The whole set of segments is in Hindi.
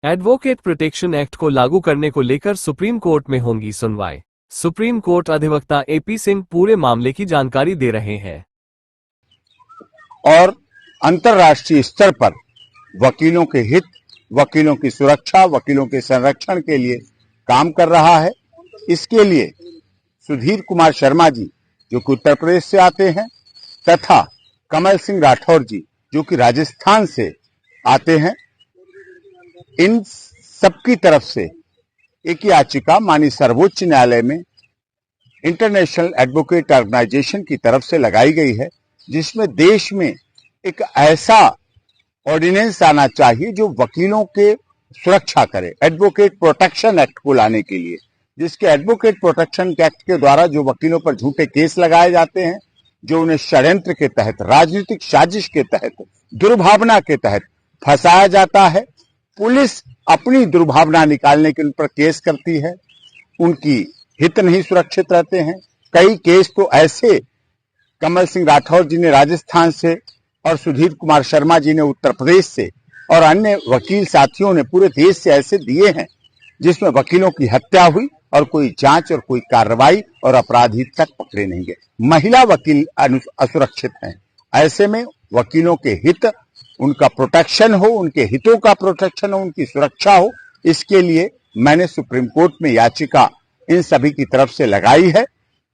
एडवोकेट प्रोटेक्शन एक्ट को लागू करने को लेकर सुप्रीम कोर्ट में होंगी सुनवाई। सुप्रीम कोर्ट अधिवक्ता एपी सिंह पूरे मामले की जानकारी दे रहे हैं। और अंतर्राष्ट्रीय स्तर पर वकीलों के हित, वकीलों की सुरक्षा, वकीलों के संरक्षण के लिए काम कर रहा है। इसके लिए सुधीर कुमार शर्मा जी जो कि उत्तर प्रदेश से आते हैं तथा कमल सिंह राठौर जी जो कि राजस्थान से आते हैं, इन सबकी तरफ से एक याचिका माननीय सर्वोच्च न्यायालय में इंटरनेशनल एडवोकेट ऑर्गेनाइजेशन की तरफ से लगाई गई है, जिसमें देश में एक ऐसा ऑर्डिनेंस आना चाहिए जो वकीलों के सुरक्षा करे, एडवोकेट प्रोटेक्शन एक्ट को लाने के लिए, जिसके एडवोकेट प्रोटेक्शन एक्ट के द्वारा जो वकीलों पर झूठे केस लगाए जाते हैं, जो उन्हें षड्यंत्र के तहत, राजनीतिक साजिश के तहत, दुर्भावना के तहत फंसाया जाता है। पुलिस अपनी दुर्भावना निकालने के उन पर केस करती है, उनकी हित नहीं सुरक्षित रहते हैं। कई केस तो ऐसे कमल सिंह राठौर जी ने राजस्थान से और सुधीर कुमार शर्मा जी ने उत्तर प्रदेश से और अन्य वकील साथियों ने पूरे देश से ऐसे दिए हैं जिसमें वकीलों की हत्या हुई और कोई जांच और कोई कार्रवाई और अपराधी तक पकड़े नहीं गए। महिला वकील असुरक्षित हैं। ऐसे में वकीलों के हित, उनका प्रोटेक्शन हो, उनके हितों का प्रोटेक्शन हो, उनकी सुरक्षा हो, इसके लिए मैंने सुप्रीम कोर्ट में याचिका इन सभी की तरफ से लगाई है,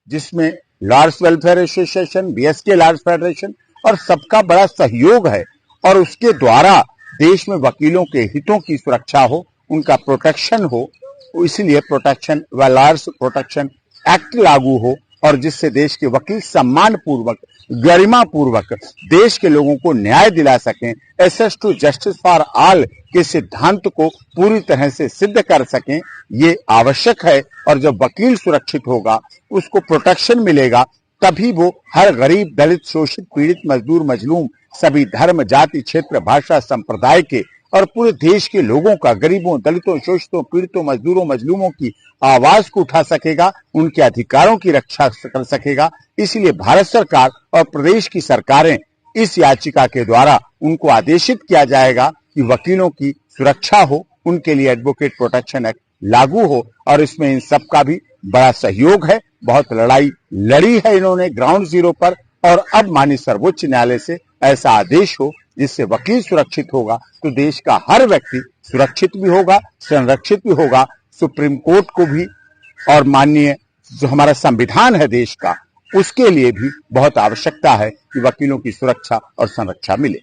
जिसमें lawyers welfare association, BSK lawyers federation और सबका बड़ा सहयोग है और उसके द्वारा देश में वकीलों के हितों की सुरक्षा हो, उनका प्रोटेक्शन हो, इसलिए प्रोटेक्शन व लॉयर्स प्रोटेक्शन एक्ट लागू हो और जिससे देश के वकील सम्मान पूर्वक, गरिमा पूर्वक देश के लोगों को न्याय दिला सकें, access to justice for all के सिद्धांत को पूरी तरह से सिद्ध कर सकें, ये आवश्यक है। और जब वकील सुरक्षित होगा, उसको प्रोटेक्शन मिलेगा, तभी वो हर गरीब, दलित, शोषित, पीड़ित, मजदूर, मजलूम, सभी धर्म, जाति, क्षेत्र, भाषा, संप्रदाय के और पूरे देश के लोगों का, गरीबों, दलितों, शोषितों, पीड़ितों, मजदूरों, मजलूमों की आवाज को उठा सकेगा, उनके अधिकारों की रक्षा कर सकेगा। इसलिए भारत सरकार और प्रदेश की सरकारें इस याचिका के द्वारा उनको आदेशित किया जाएगा कि वकीलों की सुरक्षा हो, उनके लिए एडवोकेट प्रोटेक्शन एक्ट लागू हो और इसमें इन सबका भी बड़ा सहयोग है। बहुत लड़ाई लड़ी है इन्होंने ग्राउंड जीरो पर और अब माननीय सर्वोच्च न्यायालय से ऐसा आदेश हो जिससे वकील सुरक्षित होगा तो देश का हर व्यक्ति सुरक्षित भी होगा, संरक्षित भी होगा। सुप्रीम कोर्ट को भी और माननीय जो हमारा संविधान है देश का, उसके लिए भी बहुत आवश्यकता है कि वकीलों की सुरक्षा और संरक्षा मिले।